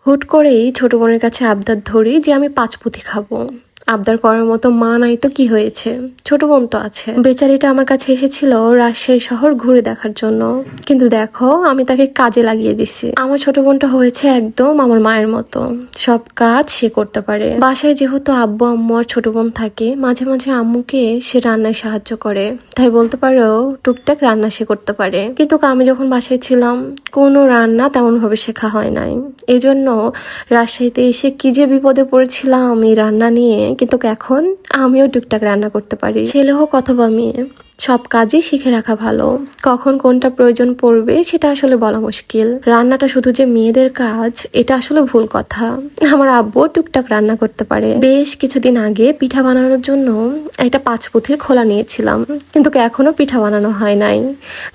হুট করেই ছোট বোনের কাছে আবদার ধরি যে আমি পাঁচপুতি খাবো। আবদার করার মতো মা নাই তো কি হয়েছে, ছোট বোন তো আছে। বেচারিটা আমার কাছে এসেছিল রাজশাহী শহর ঘুরে দেখার জন্য, কিন্তু দেখো আমি তাকে কাজে লাগিয়ে দিছি। আমার ছোট বোনটা হয়েছে একদম আমার মায়ের মতো, সব কাজ সে করতে পারে। বাসায় যেহেতু আব্বু আম্মু আর ছোট বোন থাকে, মাঝে মাঝে আম্মুকে সে রান্নায় সাহায্য করে, তাই বলতে পারো টুকটাক রান্না সে করতে পারে। কিন্তু আমি যখন বাসায় ছিলাম কোনো রান্না তেমন ভাবে শেখা হয় নাই। এই জন্য রাজশাহীতে এসে কি যে বিপদে পড়েছিলাম এই রান্না নিয়ে। কিন্তু এখন আমিও টুকটাক রান্না করতে পারি। ছেলে হোক অথবা মেয়ে, সব কাজই শিখে রাখা ভালো। কখন কোনটা প্রয়োজন পড়বে সেটা আসলে বলা মুশকিল। রান্নাটা শুধু যে মেয়েদের কাজ এটা আসলে ভুল কথা। আমার আব্বু টুকটাক রান্না করতে পারে। বেশ কিছুদিন আগে পিঠা বানানোর জন্য একটা পাঁচপুথির খোলা নিয়েছিলাম, কিন্তু এখনো পিঠা বানানো হয় নাই।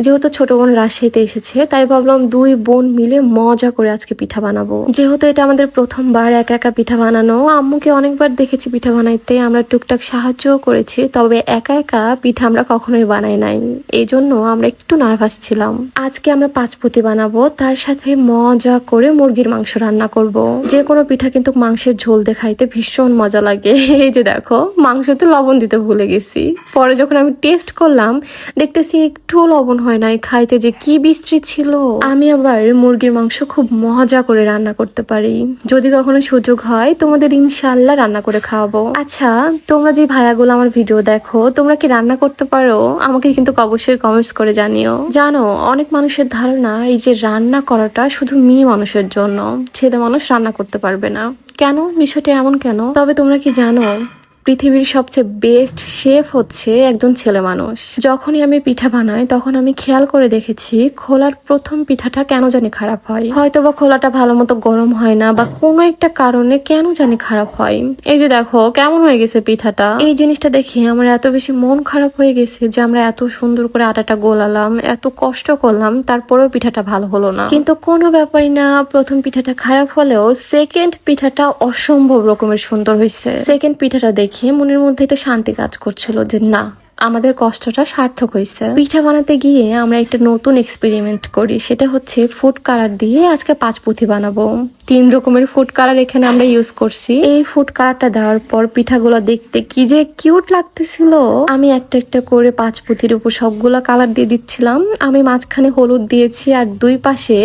যেহেতু ছোট বোন রাজশাহীতে এসেছে তাই ভাবলাম দুই বোন মিলে মজা করে আজকে পিঠা বানাবো। যেহেতু এটা আমাদের প্রথমবার একা একা পিঠা বানানো, আম্মুকে অনেকবার দেখেছি পিঠা বানাইতে, আমরা টুকটাক সাহায্যও করেছি, তবে একা একা পিঠা আমরা কখনোই বানাই নাই। এই জন্য আমরা একটু নার্ভাস ছিলাম। আজকে আমরা পাঁচপুতি বানাবো, তার সাথে মজা করে মুরগির মাংস রান্না করব। যে কোনো পিঠা কিন্তু মাংসের ঝোল দিয়ে খাইতে ভীষণ মজা লাগে। এই যে দেখো মাংসতে লবণ দিতে ভুলে গেছি, পরে যখন আমি টেস্ট করলাম দেখতেছি একটু লবণ হয় নাই। খাইতে যে কি বিশ্রী ছিল। আমি আবার মুরগির মাংস খুব মজা করে রান্না করতে পারি। যদি কখনো সুযোগ হয় তোমাদের ইনশাল্লাহ রান্না করে খাওয়াবো। আচ্ছা, তোমরা যে ভাইয়াগুলো আমার ভিডিও দেখো তোমরা কি রান্না করতে পারো? আমাকে কিন্তু অবশ্যই কমেন্টস করে জানিও। জানো অনেক মানুষের ধারণা এই যে রান্না করাটা শুধু মেয়ে মানুষের জন্য, ছেলে মানুষ রান্না করতে পারবে না। কেন বিষয়টা এমন কেন? তবে তোমরা কি জানো পৃথিবীর সবচেয়ে বেস্ট শেফ হচ্ছে একজন ছেলে মানুষ। যখনই আমি পিঠা বানাই তখন আমি খেয়াল করে দেখেছি খোলার প্রথম পিঠাটা কেন জানি খারাপ হয়। হয়তো বা খোলাটা ভালো মতো গরম হয় না, বা কোনো একটা কারণে কেন জানি খারাপ হয়। এই যে দেখো কেমন হয়ে গেছে পিঠাটা। এই জিনিসটা দেখে আমার এত বেশি মন খারাপ হয়ে গেছে যে আমরা এত সুন্দর করে আটাটা গোলালাম, এত কষ্ট করলাম, তারপরেও পিঠাটা ভালো হলো না। কিন্তু কোনো ব্যাপারই না, প্রথম পিঠাটা খারাপ হলেও সেকেন্ড পিঠাটা অসম্ভব রকমের সুন্দর হয়েছে। সেকেন্ড পিঠাটা দেখে মনের মধ্যে একটা শান্তি কাজ করছিল যে না, আমাদের কষ্টটা সার্থক হয়েছে। পিঠা বানাতে গিয়ে আমরা একটা নতুন এক্সপেরিমেন্ট করি, সেটা হচ্ছে ফুড কালার দিয়ে আজকে পাঁচপুথি বানাবো। 3 রকমের ফুড কালার এখানে আমরা ইউজ করছি। এই ফুড কালারটা দেওয়ার পর পিঠাগুলো দেখতে কি যে কিউট লাগতেছিল। আমি একটা একটা করে পাঁচপুথির উপর সবগুলো কালার দিয়ে দিচ্ছিলাম। আমি মাঝখানে হলুদ দিয়েছি, আর দুই পাশে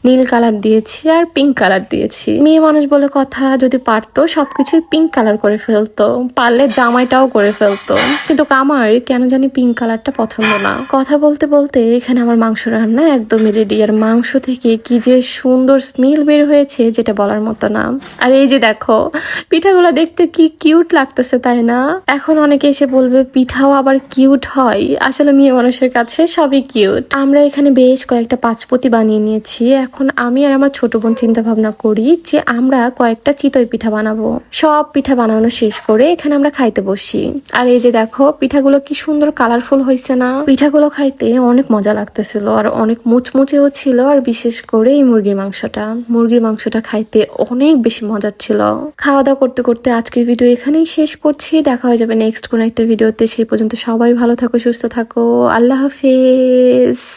নীল কালার দিয়েছি, আর পিঙ্ক কালার দিয়েছি। মেয়ে মানুষ বলে কথা, যদি পারতো সবকিছুই পিঙ্ক কালার করে ফেলতো, পারলে জামাইটাও করে ফেলতো। কিন্তু আমার কেন জানি পিঙ্ক কালারটা পছন্দ না। কথা বলতে বলতে এখানে আমার মাংস রান্না একদমই রেডি। আর মাংস থেকে কি যে সুন্দর স্মেল বের হয়েছে যেটা বলার মতো না। আর এই যে দেখো পিঠাগুলো দেখতে কি কিউট লাগতেছে, তাই না? এখন অনেকে এসে বলবে পিঠাও আবার কিউট হয়। আসলে মেয়ে মানুষের কাছে সবই কিউট। আমরা এখানে বেশ কয়েকটা পাঁচপুতি বানিয়ে নিয়েছি। এখন আমি আর আমার ছোট বোন চিন্তা ভাবনা করি যে আমরা কয়েকটা চিতই পিঠা বানাবো। সব পিঠা বানানো শেষ করে এখানে আমরা খাইতে বসি। আর এই যে দেখো পিঠাগুলো কি সুন্দর কালারফুল হয়েছে না? পিঠাগুলো খাইতে অনেক মজা লাগতেছিল, আর অনেক মুচমুচেও ছিল। আর বিশেষ করে এই মুরগির মাংসটা খাইতে অনেক বেশি মজার ছিল। খাওয়া দাওয়া করতে করতে আজকের ভিডিও এখানেই শেষ করছি। দেখা হয়ে যাবে নেক্সট কোন একটা ভিডিওতে। সেই পর্যন্ত সবাই ভালো থাকো, সুস্থ থাকো। আল্লাহ হাফেজ।